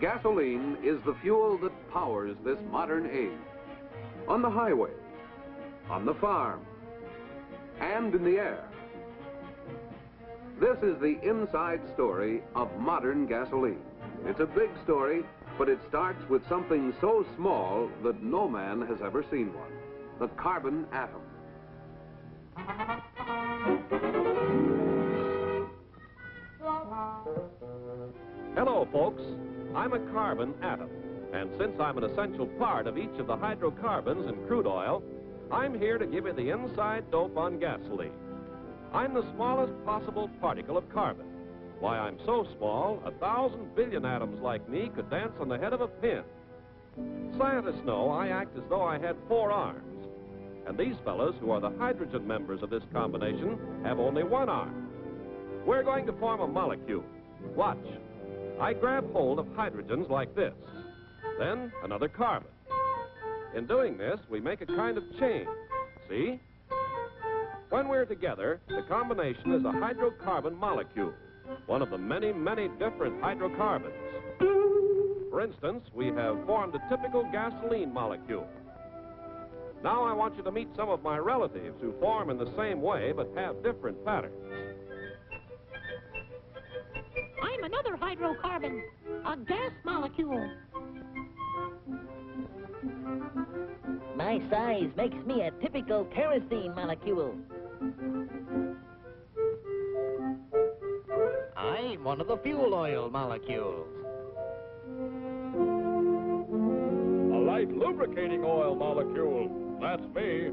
Gasoline is the fuel that powers this modern age. On the highway, on the farm, and in the air. This is the inside story of modern gasoline. It's a big story, but it starts with something so small that no man has ever seen one: the carbon atom. Hello, folks. I'm a carbon atom, and since I'm an essential part of each of the hydrocarbons in crude oil, I'm here to give you the inside dope on gasoline. I'm the smallest possible particle of carbon. Why, I'm so small, 1,000 billion atoms like me could dance on the head of a pin. Scientists know I act as though I had 4 arms, and these fellows, who are the hydrogen members of this combination, have only 1 arm. We're going to form a molecule. Watch. I grab hold of hydrogens like this, then another carbon. In doing this, we make a kind of chain. See? When we're together, the combination is a hydrocarbon molecule, one of the many, many different hydrocarbons. For instance, we have formed a typical gasoline molecule. Now I want you to meet some of my relatives who form in the same way but have different patterns. I'm another hydrocarbon, a gas molecule. My size makes me a typical kerosene molecule. I'm one of the fuel oil molecules. A light lubricating oil molecule. That's me.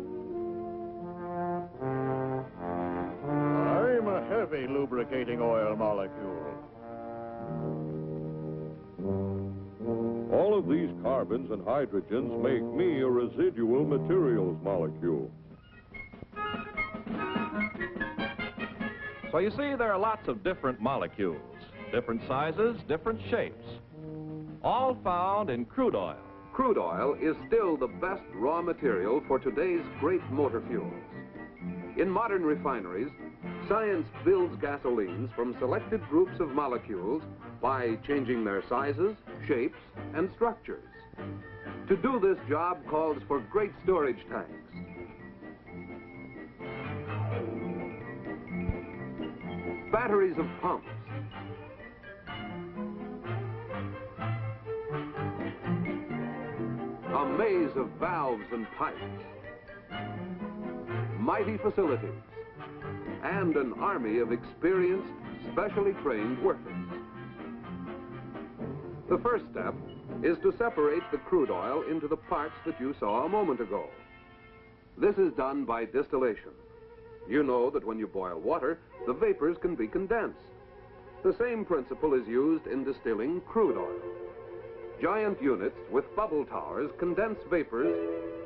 I'm a heavy lubricating oil molecule. All of these carbons and hydrogens make me a residual materials molecule. So you see, there are lots of different molecules, different sizes, different shapes, all found in crude oil. Crude oil is still the best raw material for today's great motor fuels. In modern refineries, science builds gasolines from selected groups of molecules by changing their sizes, shapes, and structures. To do this job calls for great storage tanks. Batteries of pumps. A maze of valves and pipes. Mighty facilities. And an army of experienced, specially trained workers. The first step is to separate the crude oil into the parts that you saw a moment ago. This is done by distillation. You know that when you boil water, the vapors can be condensed. The same principle is used in distilling crude oil. Giant units with bubble towers condense vapors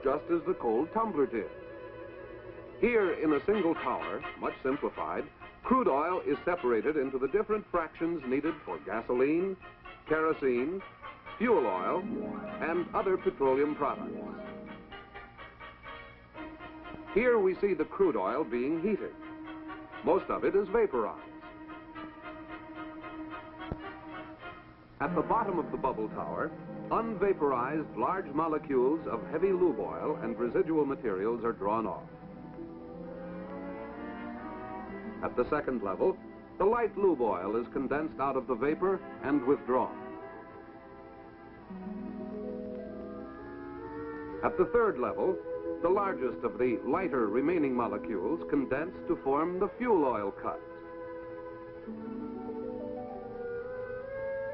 just as the cold tumbler did. Here, in a single tower, much simplified, crude oil is separated into the different fractions needed for gasoline, kerosene, fuel oil, and other petroleum products. Here we see the crude oil being heated. Most of it is vaporized. At the bottom of the bubble tower, unvaporized large molecules of heavy lube oil and residual materials are drawn off. At the second level, the light lube oil is condensed out of the vapor and withdrawn. At the third level, the largest of the lighter remaining molecules condense to form the fuel oil cut.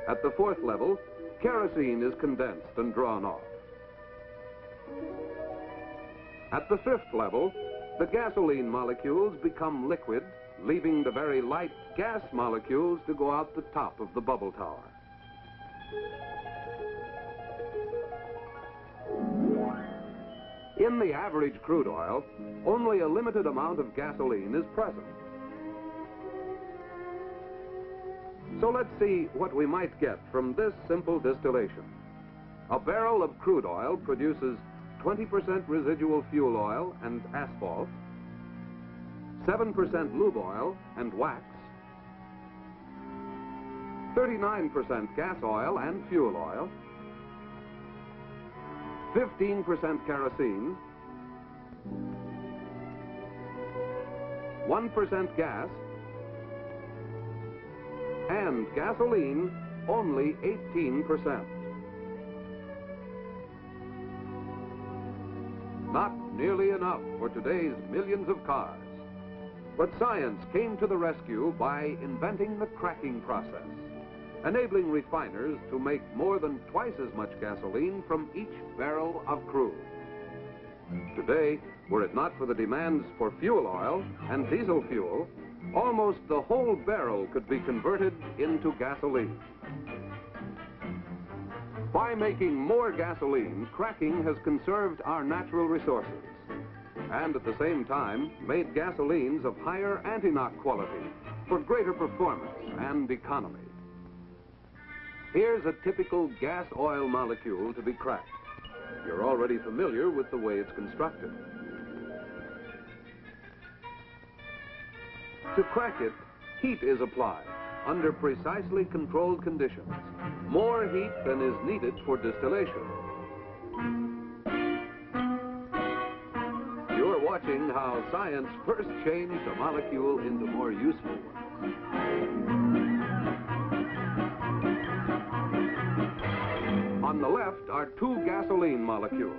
At the fourth level, kerosene is condensed and drawn off. At the fifth level, the gasoline molecules become liquid, leaving the very light gas molecules to go out the top of the bubble tower. In the average crude oil, only a limited amount of gasoline is present. So let's see what we might get from this simple distillation. A barrel of crude oil produces 20% residual fuel oil and asphalt, 7% lube oil and wax, 39% gas oil and fuel oil, 15% kerosene, 1% gas, and gasoline only 18%. Not nearly enough for today's millions of cars. But science came to the rescue by inventing the cracking process, enabling refiners to make more than twice as much gasoline from each barrel of crude. Today, were it not for the demands for fuel oil and diesel fuel, almost the whole barrel could be converted into gasoline. By making more gasoline, cracking has conserved our natural resources and at the same time made gasolines of higher anti-knock quality for greater performance and economy. Here's a typical gas oil molecule to be cracked. You're already familiar with the way it's constructed. To crack it, heat is applied under precisely controlled conditions, more heat than is needed for distillation. You're watching how science first changed a molecule into more useful one. On the left are two gasoline molecules.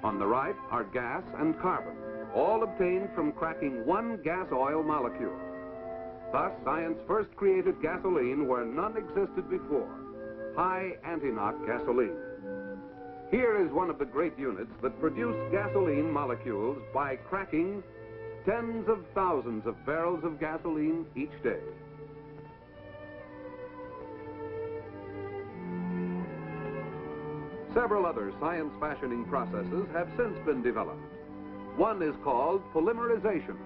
On the right are gas and carbon, all obtained from cracking one gas oil molecule. Thus, science first created gasoline where none existed before, high anti-knock gasoline. Here is one of the great units that produce gasoline molecules by cracking tens of thousands of barrels of gasoline each day. Several other science-fashioning processes have since been developed. One is called polymerization.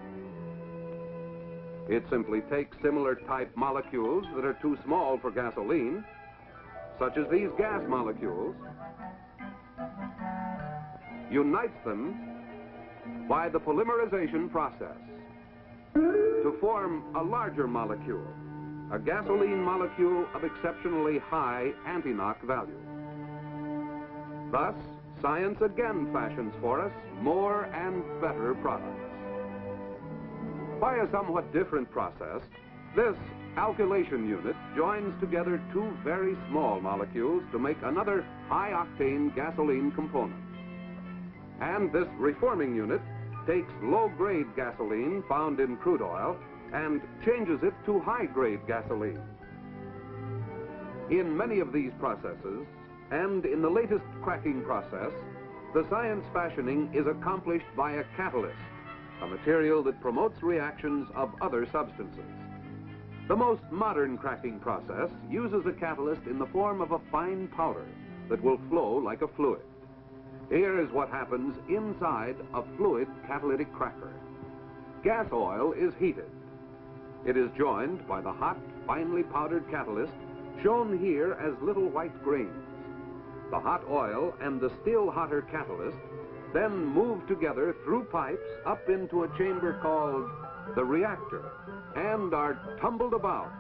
It simply takes similar type molecules that are too small for gasoline, such as these gas molecules, unites them by the polymerization process to form a larger molecule, a gasoline molecule of exceptionally high anti-knock value. Thus, science again fashions for us more and better products. By a somewhat different process, this alkylation unit joins together two very small molecules to make another high-octane gasoline component. And this reforming unit takes low-grade gasoline found in crude oil and changes it to high-grade gasoline. In many of these processes, and in the latest cracking process, the science fashioning is accomplished by a catalyst, a material that promotes reactions of other substances. The most modern cracking process uses a catalyst in the form of a fine powder that will flow like a fluid. Here is what happens inside a fluid catalytic cracker. Gas oil is heated. It is joined by the hot, finely powdered catalyst, shown here as little white grains. The hot oil and the still hotter catalyst then move together through pipes up into a chamber called the reactor and are tumbled about.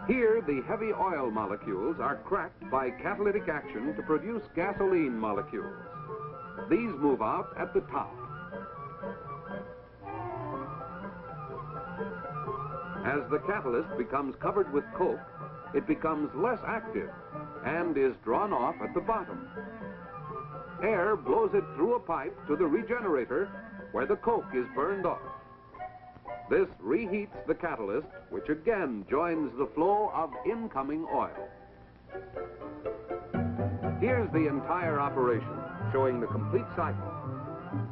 Here, the heavy oil molecules are cracked by catalytic action to produce gasoline molecules. These move out at the top. As the catalyst becomes covered with coke, it becomes less active and is drawn off at the bottom. Air blows it through a pipe to the regenerator where the coke is burned off. This reheats the catalyst, which again joins the flow of incoming oil. Here's the entire operation, showing the complete cycle.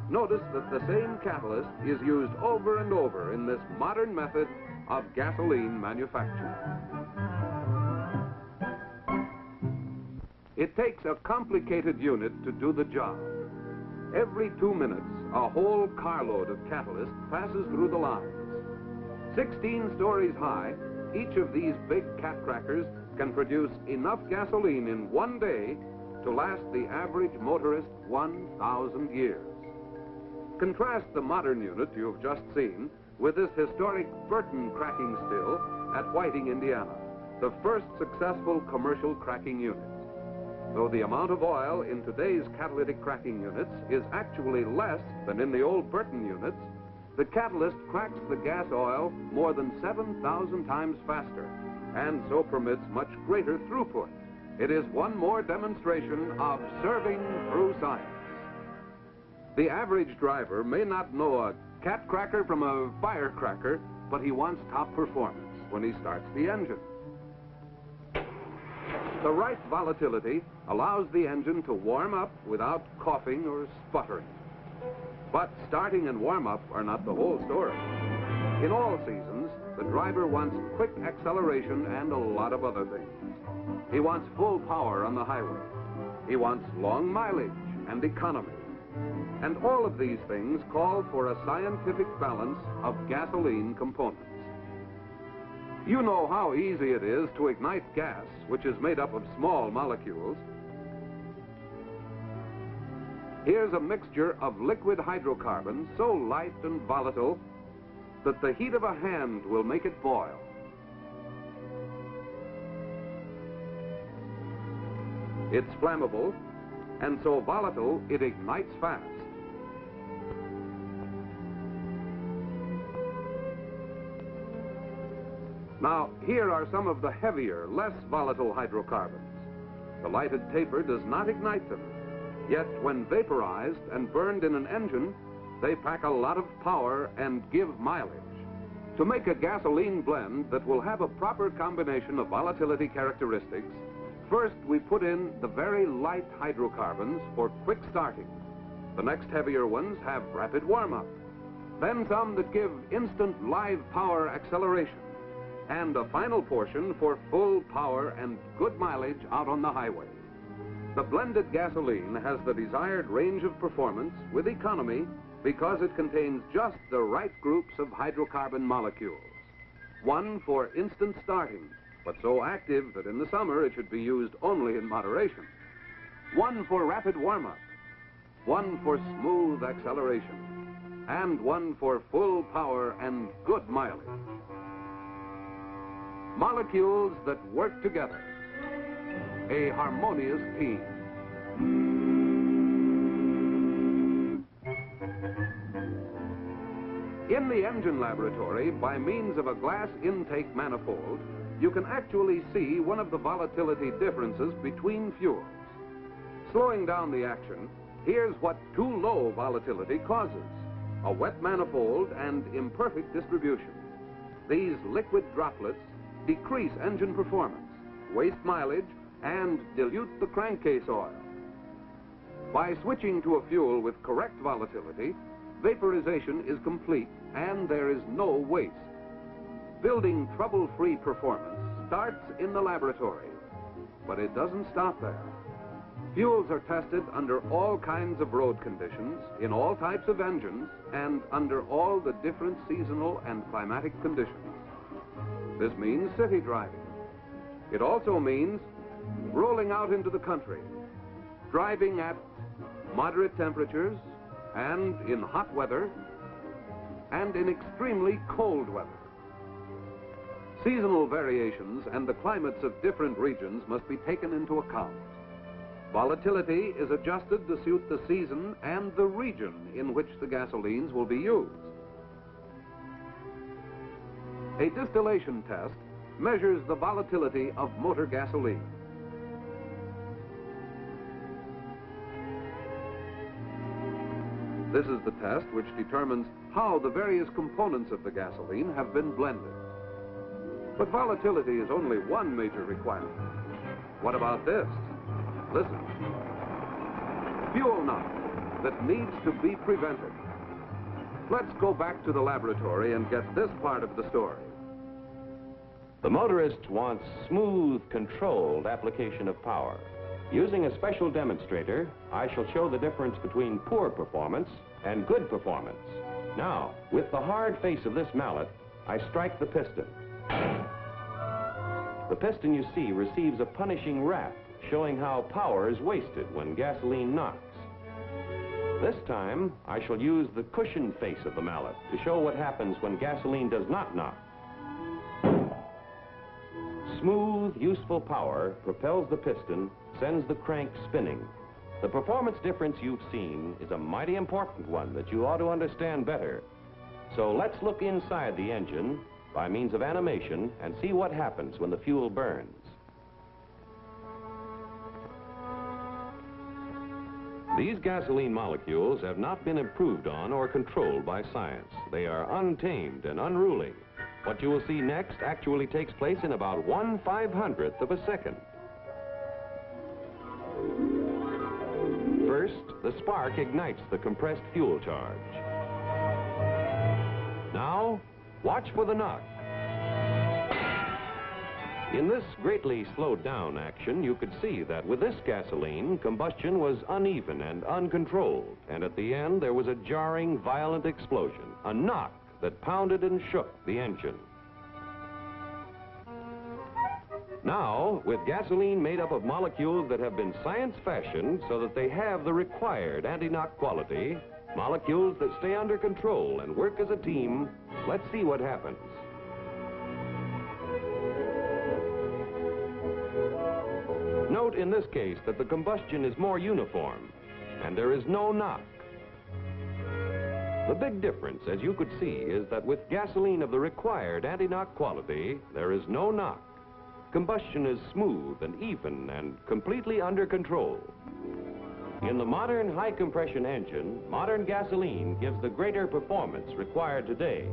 Notice that the same catalyst is used over and over in this modern method of gasoline manufacture. It takes a complicated unit to do the job. Every 2 minutes, a whole carload of catalyst passes through the lines. 16 stories high, each of these big cat crackers can produce enough gasoline in one day to last the average motorist 1,000 years. Contrast the modern unit you've just seen with this historic Burton cracking still at Whiting, Indiana. the first successful commercial cracking unit. Though the amount of oil in today's catalytic cracking units is actually less than in the old Burton units, the catalyst cracks the gas oil more than 7,000 times faster and so permits much greater throughput. It is one more demonstration of serving through science. The average driver may not know a cat cracker from a firecracker, but he wants top performance when he starts the engine. The right volatility allows the engine to warm up without coughing or sputtering. But starting and warm-up are not the whole story. In all seasons, the driver wants quick acceleration and a lot of other things. He wants full power on the highway. He wants long mileage and economy. And all of these things call for a scientific balance of gasoline components. You know how easy it is to ignite gas, which is made up of small molecules. Here's a mixture of liquid hydrocarbons so light and volatile that the heat of a hand will make it boil. It's flammable, and so volatile it ignites fast. Now, here are some of the heavier, less volatile hydrocarbons. The lighted taper does not ignite them, yet when vaporized and burned in an engine, they pack a lot of power and give mileage. To make a gasoline blend that will have a proper combination of volatility characteristics, first we put in the very light hydrocarbons for quick starting. The next heavier ones have rapid warm-up. Then some that give instant live power acceleration. And a final portion for full power and good mileage out on the highway. The blended gasoline has the desired range of performance with economy because it contains just the right groups of hydrocarbon molecules. One for instant starting, but so active that in the summer it should be used only in moderation. One for rapid warm-up. One for smooth acceleration. And one for full power and good mileage. Molecules that work together. A harmonious team. In the engine laboratory, by means of a glass intake manifold, you can actually see one of the volatility differences between fuels. Slowing down the action, here's what too low volatility causes: a wet manifold and imperfect distribution. These liquid droplets decrease engine performance, waste mileage, and dilute the crankcase oil. By switching to a fuel with correct volatility, vaporization is complete and there is no waste. Building trouble-free performance starts in the laboratory, but it doesn't stop there. Fuels are tested under all kinds of road conditions, in all types of engines, and under all the different seasonal and climatic conditions. This means city driving. It also means rolling out into the country, driving at moderate temperatures, and in hot weather, and in extremely cold weather. Seasonal variations and the climates of different regions must be taken into account. Volatility is adjusted to suit the season and the region in which the gasolines will be used. A distillation test measures the volatility of motor gasoline. This is the test which determines how the various components of the gasoline have been blended. But volatility is only one major requirement. What about this? Listen. Fuel knot that needs to be prevented. Let's go back to the laboratory and get this part of the story. The motorist wants smooth, controlled application of power. Using a special demonstrator, I shall show the difference between poor performance and good performance. Now, with the hard face of this mallet, I strike the piston. The piston, you see, receives a punishing rap, showing how power is wasted when gasoline knocks. This time, I shall use the cushion face of the mallet to show what happens when gasoline does not knock. smooth, useful power propels the piston, sends the crank spinning. The performance difference you've seen is a mighty important one that you ought to understand better. So let's look inside the engine by means of animation and see what happens when the fuel burns. These gasoline molecules have not been improved on or controlled by science. They are untamed and unruly. What you will see next actually takes place in about 1/500th of a second. First, the spark ignites the compressed fuel charge. Now, watch for the knock. In this greatly slowed down action, you could see that with this gasoline, combustion was uneven and uncontrolled, and at the end there was a jarring, violent explosion, a knock that pounded and shook the engine. Now, with gasoline made up of molecules that have been science-fashioned so that they have the required anti-knock quality, molecules that stay under control and work as a team, let's see what happens. Note in this case that the combustion is more uniform, and there is no knock. The big difference, as you could see, is that with gasoline of the required anti-knock quality, there is no knock. Combustion is smooth and even and completely under control. In the modern high-compression engine, modern gasoline gives the greater performance required today.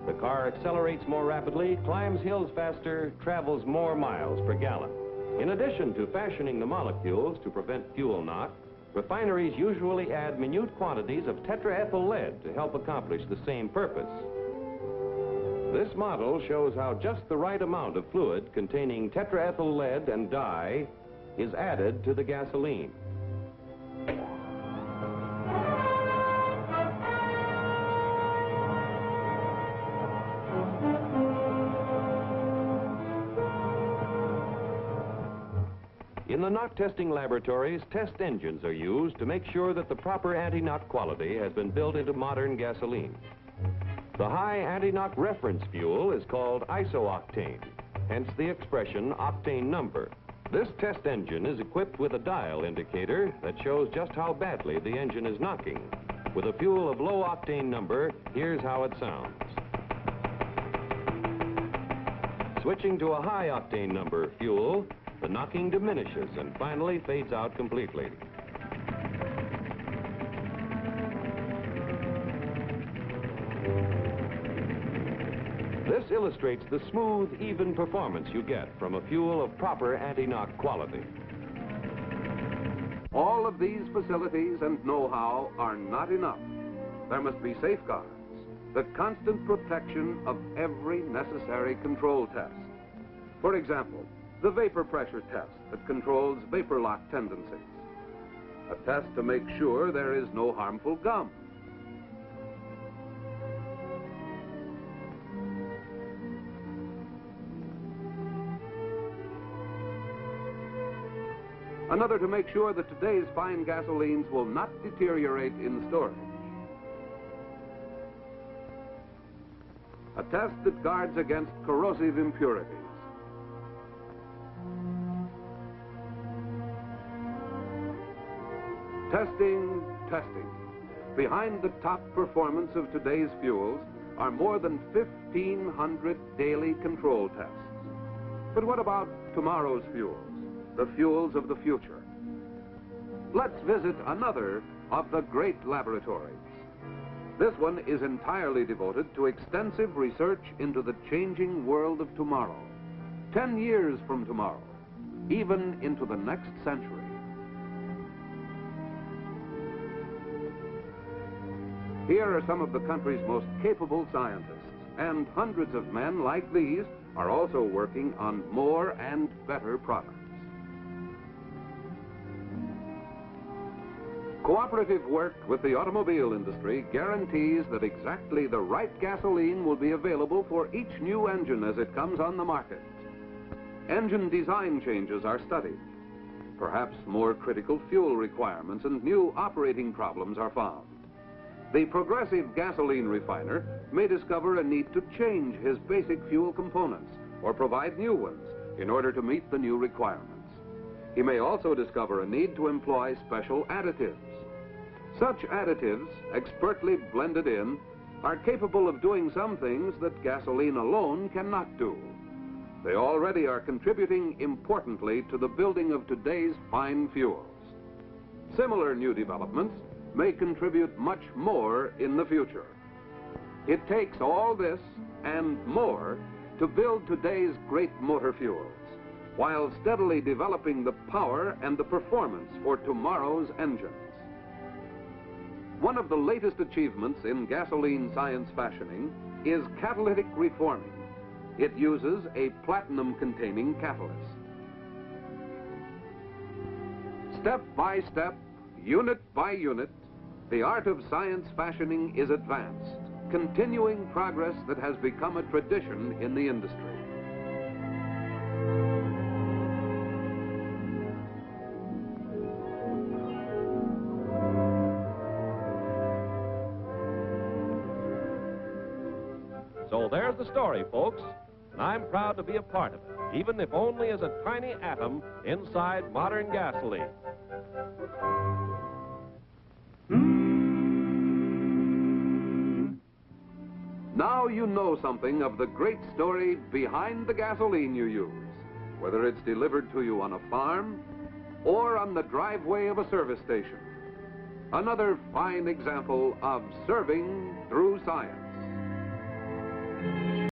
The car accelerates more rapidly, climbs hills faster, travels more miles per gallon. In addition to fashioning the molecules to prevent fuel knock, refineries usually add minute quantities of tetraethyl lead to help accomplish the same purpose. This model shows how just the right amount of fluid containing tetraethyl lead and dye is added to the gasoline. In the knock testing laboratories, test engines are used to make sure that the proper anti-knock quality has been built into modern gasoline. The high anti-knock reference fuel is called isooctane, hence the expression octane number. This test engine is equipped with a dial indicator that shows just how badly the engine is knocking. With a fuel of low octane number, here's how it sounds. Switching to a high octane number fuel, the knocking diminishes and finally fades out completely. This illustrates the smooth, even performance you get from a fuel of proper anti-knock quality. All of these facilities and know-how are not enough. There must be safeguards, the constant protection of every necessary control test. For example, the vapor pressure test that controls vapor lock tendencies. A test to make sure there is no harmful gum. Another to make sure that today's fine gasolines will not deteriorate in storage. A test that guards against corrosive impurities. Testing, testing. Behind the top performance of today's fuels are more than 1,500 daily control tests. But what about tomorrow's fuels, the fuels of the future? Let's visit another of the great laboratories. This one is entirely devoted to extensive research into the changing world of tomorrow, 10 years from tomorrow, even into the next century. Here are some of the country's most capable scientists, and hundreds of men like these are also working on more and better products. Cooperative work with the automobile industry guarantees that exactly the right gasoline will be available for each new engine as it comes on the market. Engine design changes are studied. Perhaps more critical fuel requirements and new operating problems are found. The progressive gasoline refiner may discover a need to change his basic fuel components or provide new ones in order to meet the new requirements. He may also discover a need to employ special additives. Such additives, expertly blended in, are capable of doing some things that gasoline alone cannot do. They already are contributing importantly to the building of today's fine fuels. Similar new developments may contribute much more in the future. It takes all this and more to build today's great motor fuels, while steadily developing the power and the performance for tomorrow's engines. One of the latest achievements in gasoline science fashioning is catalytic reforming. It uses a platinum-containing catalyst. Step by step, unit by unit, the art of science fashioning is advanced, continuing progress that has become a tradition in the industry. So there's the story, folks, and I'm proud to be a part of it, even if only as a tiny atom inside modern gasoline. Now you know something of the great story behind the gasoline you use, whether it's delivered to you on a farm or on the driveway of a service station. Another fine example of serving through science.